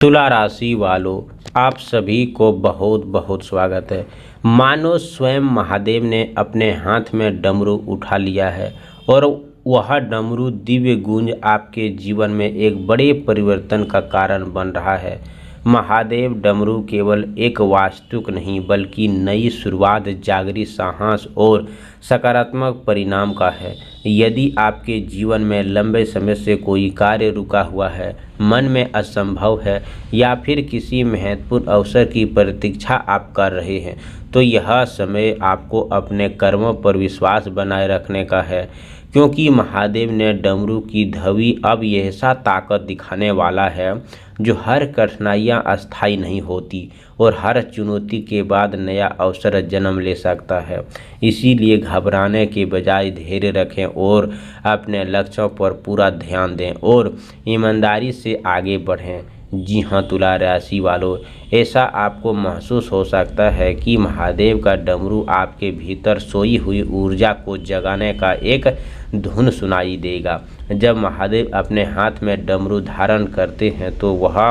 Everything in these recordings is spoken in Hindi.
तुला राशि वालों, आप सभी को बहुत बहुत स्वागत है। मानो स्वयं महादेव ने अपने हाथ में डमरू उठा लिया है और वह डमरू दिव्य गूंज आपके जीवन में एक बड़े परिवर्तन का कारण बन रहा है। महादेव डमरू केवल एक वास्तुक नहीं बल्कि नई शुरुआत, जागृत साहस और सकारात्मक परिणाम का है। यदि आपके जीवन में लंबे समय से कोई कार्य रुका हुआ है, मन में असंभव है या फिर किसी महत्वपूर्ण अवसर की प्रतीक्षा आप कर रहे हैं, तो यह समय आपको अपने कर्मों पर विश्वास बनाए रखने का है, क्योंकि महादेव ने डमरू की ध्वनि अब ऐसा ताकत दिखाने वाला है जो हर कठिनाइयाँ अस्थायी नहीं होती और हर चुनौती के बाद नया अवसर जन्म ले सकता है। इसीलिए घबराने के बजाय धैर्य रखें और अपने लक्ष्यों पर पूरा ध्यान दें और ईमानदारी से आगे बढ़ें। जी हाँ तुला राशि वालों, ऐसा आपको महसूस हो सकता है कि महादेव का डमरू आपके भीतर सोई हुई ऊर्जा को जगाने का एक धुन सुनाई देगा। जब महादेव अपने हाथ में डमरू धारण करते हैं तो वह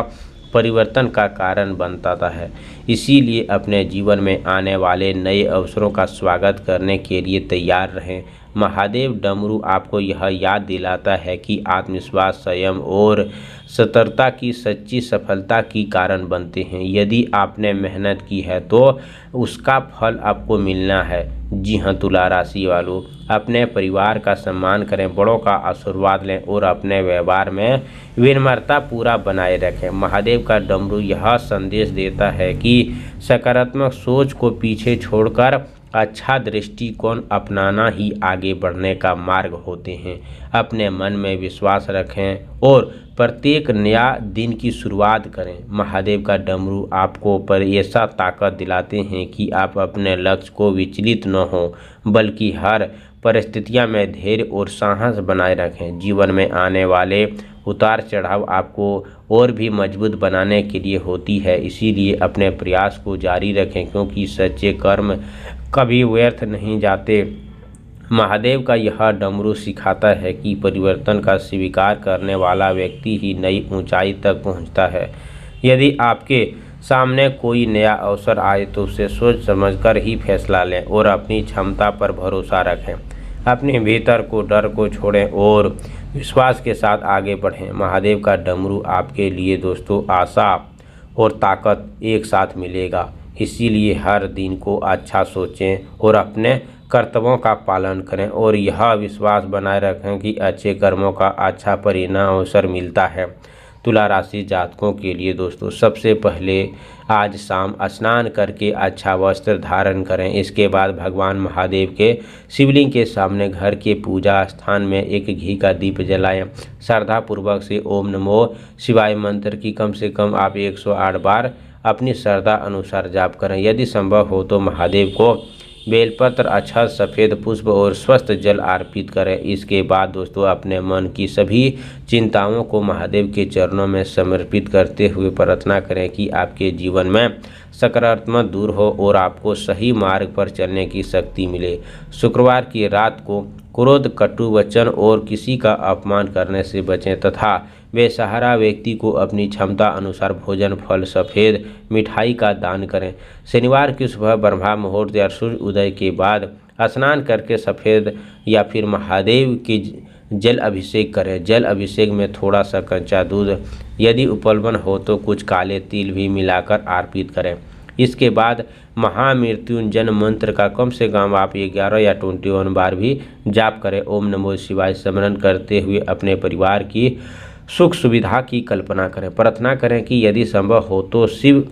परिवर्तन का कारण बनता है। इसीलिए अपने जीवन में आने वाले नए अवसरों का स्वागत करने के लिए तैयार रहें। महादेव डमरू आपको यह याद दिलाता है कि आत्मविश्वास, संयम और सतर्कता की सच्ची सफलता की कारण बनते हैं। यदि आपने मेहनत की है तो उसका फल आपको मिलना है। जी हाँ तुला राशि वालों, अपने परिवार का सम्मान करें, बड़ों का आशीर्वाद लें और अपने व्यवहार में विनम्रता पूरा बनाए रखें। महादेव का डमरू यह संदेश देता है कि सकारात्मक सोच को पीछे छोड़कर अच्छा दृष्टिकोण अपनाना ही आगे बढ़ने का मार्ग होते हैं। अपने मन में विश्वास रखें और प्रत्येक नया दिन की शुरुआत करें। महादेव का डमरू आपको पर ऐसा ताकत दिलाते हैं कि आप अपने लक्ष्य को विचलित न हो बल्कि हर परिस्थितियों में धैर्य और साहस बनाए रखें। जीवन में आने वाले उतार चढ़ाव आपको और भी मजबूत बनाने के लिए होती है, इसीलिए अपने प्रयास को जारी रखें, क्योंकि सच्चे कर्म कभी व्यर्थ नहीं जाते। महादेव का यह डमरू सिखाता है कि परिवर्तन का स्वीकार करने वाला व्यक्ति ही नई ऊंचाई तक पहुंचता है। यदि आपके सामने कोई नया अवसर आए तो उसे सोच समझकर ही फैसला लें और अपनी क्षमता पर भरोसा रखें। अपने भीतर को डर को छोड़ें और विश्वास के साथ आगे बढ़ें। महादेव का डमरू आपके लिए दोस्तों आशा और ताकत एक साथ मिलेगा। इसीलिए हर दिन को अच्छा सोचें और अपने कर्तव्यों का पालन करें और यह विश्वास बनाए रखें कि अच्छे कर्मों का अच्छा परिणाम अवसर मिलता है। तुला राशि जातकों के लिए दोस्तों, सबसे पहले आज शाम स्नान करके अच्छा वस्त्र धारण करें। इसके बाद भगवान महादेव के शिवलिंग के सामने घर के पूजा स्थान में एक घी का दीप जलाएं। श्रद्धापूर्वक से ओम नमो शिवाय मंत्र की कम से कम आप 108 बार अपनी श्रद्धा अनुसार जाप करें। यदि संभव हो तो महादेव को बेलपत्र, अक्षत, सफ़ेद पुष्प और स्वस्थ जल अर्पित करें। इसके बाद दोस्तों अपने मन की सभी चिंताओं को महादेव के चरणों में समर्पित करते हुए प्रार्थना करें कि आपके जीवन में सकारात्मक दूर हो और आपको सही मार्ग पर चलने की शक्ति मिले। शुक्रवार की रात को क्रोध, कटु वचन और किसी का अपमान करने से बचें तथा बेसहारा व्यक्ति को अपनी क्षमता अनुसार भोजन, फल, सफ़ेद मिठाई का दान करें। शनिवार की सुबह ब्रह्म मुहूर्त या सूर्य उदय के बाद स्नान करके सफ़ेद या फिर महादेव के जल अभिषेक करें। जल अभिषेक में थोड़ा सा कच्चा दूध, यदि उपलब्ध हो तो कुछ काले तिल भी मिलाकर अर्पित करें। इसके बाद महामृत्युंजय मंत्र का कम से कम आप 11 या 21 बार भी जाप करें। ओम नमो शिवाय स्मरण करते हुए अपने परिवार की सुख सुविधा की कल्पना करें। प्रार्थना करें कि यदि संभव हो तो शिव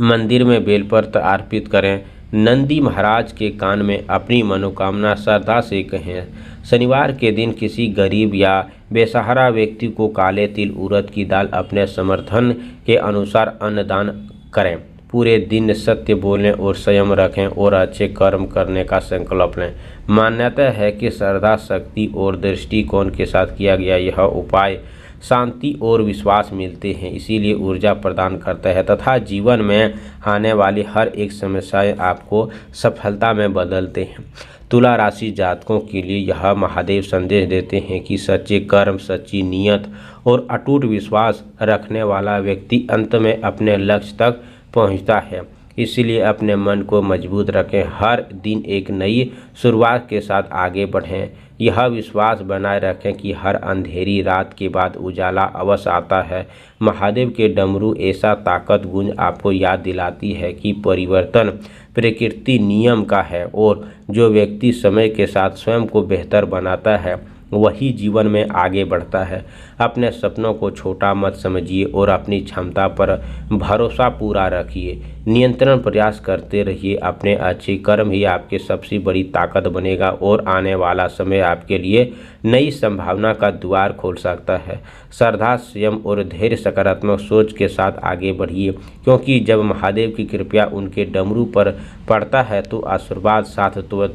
मंदिर में बेलपत्र अर्पित करें। नंदी महाराज के कान में अपनी मनोकामना श्रद्धा से कहें। शनिवार के दिन किसी गरीब या बेसहारा व्यक्ति को काले तिल, उड़द की दाल अपने समर्थन के अनुसार अन्नदान करें। पूरे दिन सत्य बोलें और संयम रखें और अच्छे कर्म करने का संकल्प लें। मान्यता है कि श्रद्धा, शक्ति और दृष्टिकोण के साथ किया गया यह उपाय शांति और विश्वास मिलते हैं, इसीलिए ऊर्जा प्रदान करता है तथा जीवन में आने वाली हर एक समस्याएं आपको सफलता में बदलते हैं। तुला राशि जातकों के लिए यह महादेव संदेश देते हैं कि सच्चे कर्म, सच्ची नीयत और अटूट विश्वास रखने वाला व्यक्ति अंत में अपने लक्ष्य तक पहुंचता है। इसीलिए अपने मन को मजबूत रखें, हर दिन एक नई शुरुआत के साथ आगे बढ़ें। यह विश्वास बनाए रखें कि हर अंधेरी रात के बाद उजाला अवश्य आता है। महादेव के डमरू ऐसा ताकत गूंज आपको याद दिलाती है कि परिवर्तन प्रकृति नियम का है और जो व्यक्ति समय के साथ स्वयं को बेहतर बनाता है वही जीवन में आगे बढ़ता है। अपने सपनों को छोटा मत समझिए और अपनी क्षमता पर भरोसा पूरा रखिए। नियंत्रण प्रयास करते रहिए, अपने अच्छे कर्म ही आपके सबसे बड़ी ताकत बनेगा और आने वाला समय आपके लिए नई संभावना का द्वार खोल सकता है। श्रद्धा, संयम और धैर्य सकारात्मक सोच के साथ आगे बढ़िए, क्योंकि जब महादेव की कृपा उनके डमरू पर पड़ता है तो आशीर्वाद साथ तो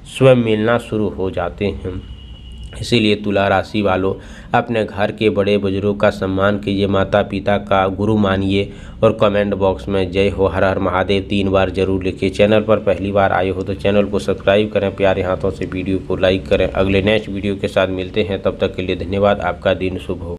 स्वयं मिलना शुरू हो जाते हैं। इसीलिए तुला राशि वालों, अपने घर के बड़े बुजुर्गों का सम्मान कीजिए, माता पिता का गुरु मानिए और कमेंट बॉक्स में जय हो हर हर महादेव 3 बार जरूर लिखिए। चैनल पर पहली बार आए हो तो चैनल को सब्सक्राइब करें, प्यारे हाथों से वीडियो को लाइक करें। अगले नेक्स्ट वीडियो के साथ मिलते हैं, तब तक के लिए धन्यवाद। आपका दिन शुभ हो।